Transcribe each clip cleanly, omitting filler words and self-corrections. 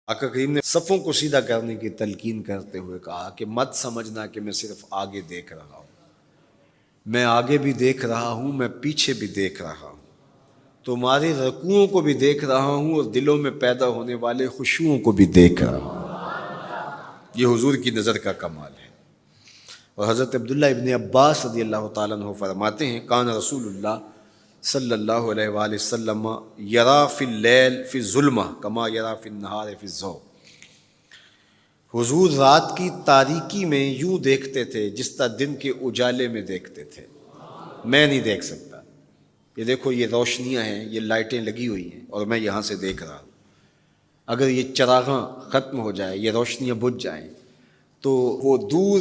آقا کریم نے صفوں کو سیدھا کرنے کی تلقین کرتے ہوئے کہا کہ مت سمجھنا کہ میں صرف آگے دیکھ رہا ہوں، میں آگے بھی دیکھ رہا ہوں، میں پیچھے بھی دیکھ رہا ہوں، تمہارے رکوعوں کو بھی دیکھ رہا ہوں اور دلوں میں پیدا ہونے والے خشوعوں کو بھی دیکھ رہا ہوں۔ یہ حضور کی نظر کا کمال ہے۔ اور حضرت عبداللہ ابن عباس رضی اللہ تعالیٰ عنہ فرماتے ہیں کان رسول اللہ صلی اللہ علیہ وآلہ وسلم یرا فی اللیل فی الظلمہ کما یرا فی النہار فی الضوء۔ حضور رات کی تاریکی میں یوں دیکھتے تھے جس طرح دن کے اجالے میں دیکھتے تھے۔ میں نہیں دیکھ سکتا، یہ دیکھو یہ روشنیاں ہیں، یہ لائٹیں لگی ہوئی ہیں اور میں یہاں سے دیکھ رہا ہوں، اگر یہ چراغاں ختم ہو جائے، یہ روشنیاں بجھ جائیں تو وہ دور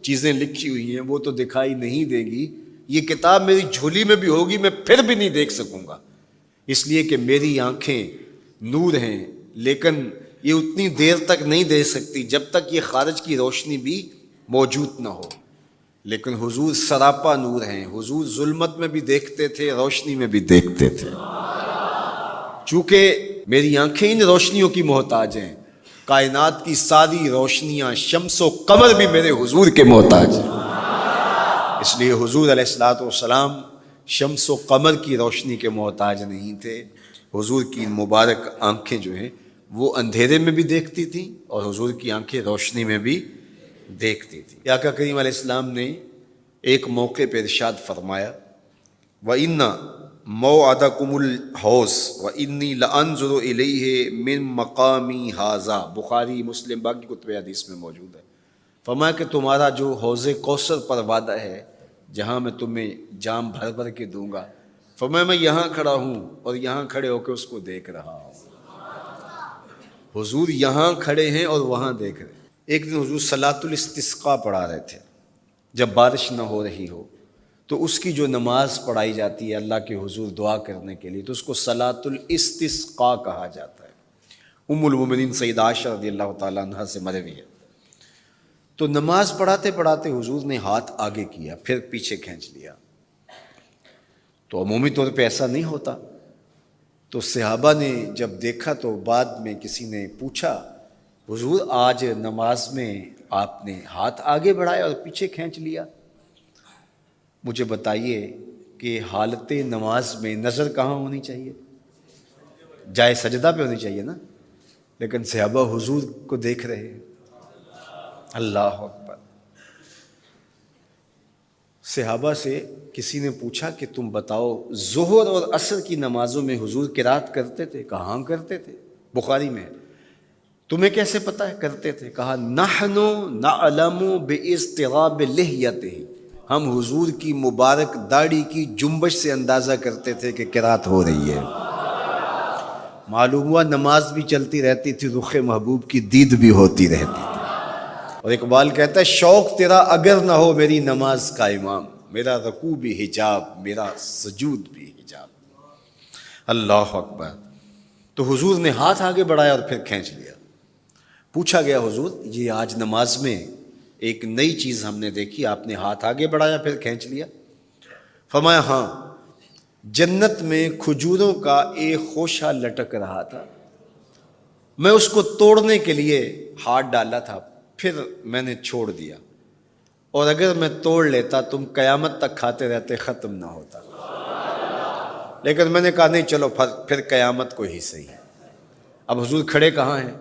چیزیں لکھی ہوئی ہیں وہ تو دکھائی نہیں دے گی، یہ کتاب میری جھولی میں بھی ہوگی میں پھر بھی نہیں دیکھ سکوں گا، اس لیے کہ میری آنکھیں نور ہیں، لیکن یہ اتنی دیر تک نہیں دیکھ سکتی جب تک یہ خارج کی روشنی بھی موجود نہ ہو۔ لیکن حضور سراپا نور ہیں، حضور ظلمت میں بھی دیکھتے تھے، روشنی میں بھی دیکھتے تھے۔ چونکہ میری آنکھیں ان روشنیوں کی محتاج ہیں، کائنات کی ساری روشنیاں شمس و قمر بھی میرے حضور کے محتاج ہیں، اس لیے حضور علیہ الصلوۃ والسلام شمس و قمر کی روشنی کے محتاج نہیں تھے۔ حضور کی مبارک آنکھیں جو ہیں وہ اندھیرے میں بھی دیکھتی تھیں اور حضور کی آنکھیں روشنی میں بھی دیکھتی تھیں۔ آقا کریم علیہ السلام نے ایک موقع پہ ارشاد فرمایا وَإِنَّ مَوْعَدَكُمُ الْحَوْض وَإِنِّي لَأَنظُرُ إِلَيْهِ مِن مَقَامِي هَٰذَا، بخاری مسلم باقی کتب حدیث میں موجود ہے۔ فرمایا کہ تمہارا جو حوض کوثر پر وعدہ ہے جہاں میں تمہیں جام بھر بھر کے دوں گا، فرمایا میں یہاں کھڑا ہوں اور یہاں کھڑے ہو کے اس کو دیکھ رہا ہوں۔ حضور یہاں کھڑے ہیں اور وہاں دیکھ رہے ہیں۔ ایک دن حضور صلاۃ الاستسقاء پڑھا رہے تھے، جب بارش نہ ہو رہی ہو تو اس کی جو نماز پڑھائی جاتی ہے اللہ کے حضور دعا کرنے کے لیے تو اس کو صلاۃ الاستسقاء کہا جاتا ہے۔ ام المومنین سیدہ عائشہ رضی اللہ تعالیٰ عنہ سے مروی ہے۔ تو نماز پڑھاتے پڑھاتے حضور نے ہاتھ آگے کیا پھر پیچھے کھینچ لیا، تو عمومی طور پہ ایسا نہیں ہوتا۔ تو صحابہ نے جب دیکھا تو بعد میں کسی نے پوچھا حضور آج نماز میں آپ نے ہاتھ آگے بڑھایا اور پیچھے کھینچ لیا، مجھے بتائیے کہ حالت نماز میں نظر کہاں ہونی چاہیے؟ جائے سجدہ پہ ہونی چاہیے نا، لیکن صحابہ حضور کو دیکھ رہے ہیں۔ اللہ اکبر۔ صحابہ سے کسی نے پوچھا کہ تم بتاؤ ظہر اور عصر کی نمازوں میں حضور قرات کرتے تھے؟ کہاں کرتے تھے؟ بخاری میں۔ تمہیں کیسے پتہ ہے کرتے تھے؟ کہا نحن نعلم باضطراب لحیتہ، ہم حضور کی مبارک داڑھی کی جنبش سے اندازہ کرتے تھے کہ قرات ہو رہی ہے۔ معلوم ہوا نماز بھی چلتی رہتی تھی، رخ محبوب کی دید بھی ہوتی رہتی تھی۔ اور اقبال کہتا ہے شوق تیرا اگر نہ ہو میری نماز کا امام، میرا رکوع بھی حجاب، میرا سجود بھی حجاب۔ اللہ اکبر۔ تو حضور نے ہاتھ آگے بڑھایا اور پھر کھینچ لیا۔ پوچھا گیا حضور یہ آج نماز میں ایک نئی چیز ہم نے دیکھی، آپ نے ہاتھ آگے بڑھایا پھر کھینچ لیا؟ فرمایا ہاں، جنت میں کھجوروں کا ایک خوشہ لٹک رہا تھا، میں اس کو توڑنے کے لیے ہاتھ ڈالا تھا، پھر میں نے چھوڑ دیا، اور اگر میں توڑ لیتا تم قیامت تک کھاتے رہتے، ختم نہ ہوتا، لیکن میں نے کہا نہیں چلو پھر قیامت کو ہی صحیح۔ اب حضور کھڑے کہاں ہیں؟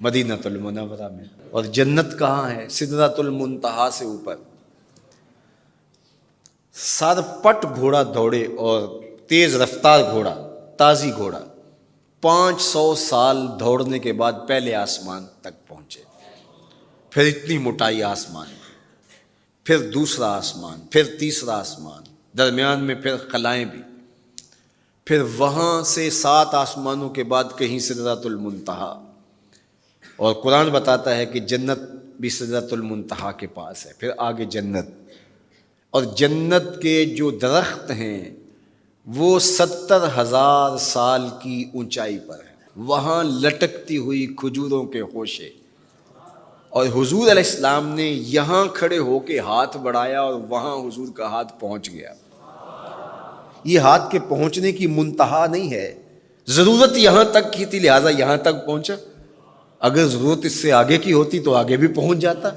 مدینہ المنورہ میں، اور جنت کہاں ہے؟ سدرۃ المنتہا سے اوپر۔ سرپٹ گھوڑا دوڑے اور تیز رفتار گھوڑا، تازی گھوڑا، 500 سال دوڑنے کے بعد پہلے آسمان تک پہنچے، پھر اتنی موٹائی آسمان، پھر دوسرا آسمان، پھر تیسرا آسمان، درمیان میں پھر خلائیں بھی، پھر وہاں سے 7 آسمانوں کے بعد کہیں سدرۃ المنتہا، اور قرآن بتاتا ہے کہ جنت بھی سدرۃ المنتہا کے پاس ہے، پھر آگے جنت، اور جنت کے جو درخت ہیں وہ 70,000 سال کی اونچائی پر ہیں، وہاں لٹکتی ہوئی کھجوروں کے خوشے، اور حضور علیہ السلام نے یہاں کھڑے ہو کے ہاتھ بڑھایا اور وہاں حضور کا ہاتھ پہنچ گیا۔ یہ ہاتھ کے پہنچنے کی منتہا نہیں ہے، ضرورت یہاں تک کی تھی لہٰذا یہاں تک پہنچا، اگر ضرورت اس سے آگے کی ہوتی تو آگے بھی پہنچ جاتا.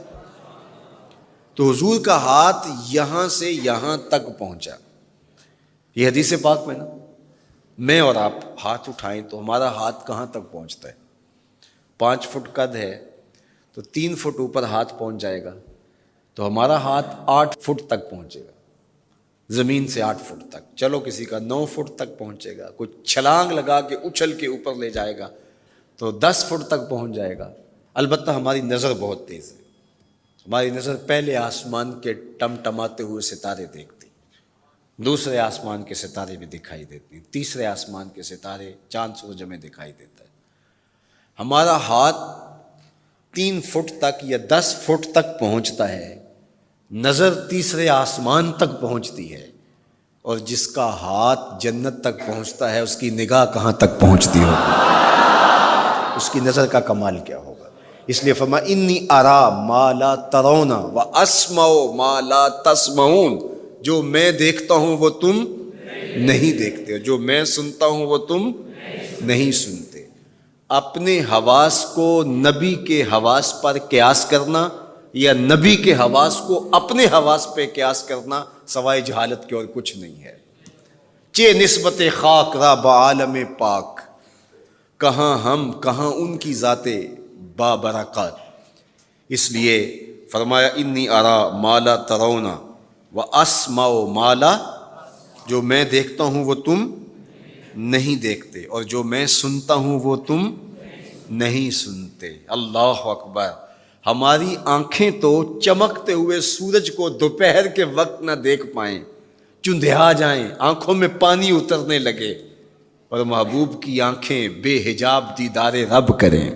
تو حضور کا ہاتھ یہاں سے یہاں تک پہنچا. یہ حدیث پاک میں نا، میں اور آپ ہاتھ اٹھائیں تو ہمارا ہاتھ کہاں تک پہنچتا ہے؟ 5 فٹ قد ہے تو 3 فٹ اوپر ہاتھ پہنچ جائے گا، تو ہمارا ہاتھ 8 فٹ تک پہنچے گا، زمین سے 8 فٹ تک. چلو کسی کا 9 فٹ تک پہنچے گا، کوئی چھلانگ لگا کے اچھل کے اوپر لے جائے گا تو 10 فٹ تک پہنچ جائے گا. البتہ ہماری نظر بہت تیز ہے، ہماری نظر پہلے آسمان کے ٹمٹماتے ہوئے ستارے دیکھتی، دوسرے آسمان کے ستارے بھی دکھائی دیتے ہیں، تیسرے آسمان کے ستارے چاند سورج میں دکھائی دیتا ہے. ہمارا ہاتھ 3 فٹ تک یا 10 فٹ تک پہنچتا ہے، نظر تیسرے آسمان تک پہنچتی ہے، اور جس کا ہاتھ جنت تک پہنچتا ہے اس کی نگاہ کہاں تک پہنچتی ہوگی، اس کی نظر کا کمال کیا ہوگا. اس لیے فرمایا انی ارا ما لا ترون واسمع ما لا تسمعون، جو میں دیکھتا ہوں وہ تم نہیں دیکھتے، جو میں سنتا ہوں وہ تم نہیں سنتے. اپنے حواس کو نبی کے حواس پر قیاس کرنا یا نبی کے حواس کو اپنے حواس پہ قیاس کرنا سوائے جہالت کے اور کچھ نہیں ہے. چے نسبت خاک را بعالم پاک، کہاں ہم کہاں ان کی ذاتیں بابرکات. اس لیے فرمایا انی ارا ما لا ترون واسمع ما لا، جو میں دیکھتا ہوں وہ تم نہیں دیکھتے، اور جو میں سنتا ہوں وہ تم نہیں سنتے. اللہ اکبر. ہماری آنکھیں تو چمکتے ہوئے سورج کو دوپہر کے وقت نہ دیکھ پائیں، چندھیا جائیں، آنکھوں میں پانی اترنے لگے، اور محبوب کی آنکھیں بے حجاب دیدار رب کریں.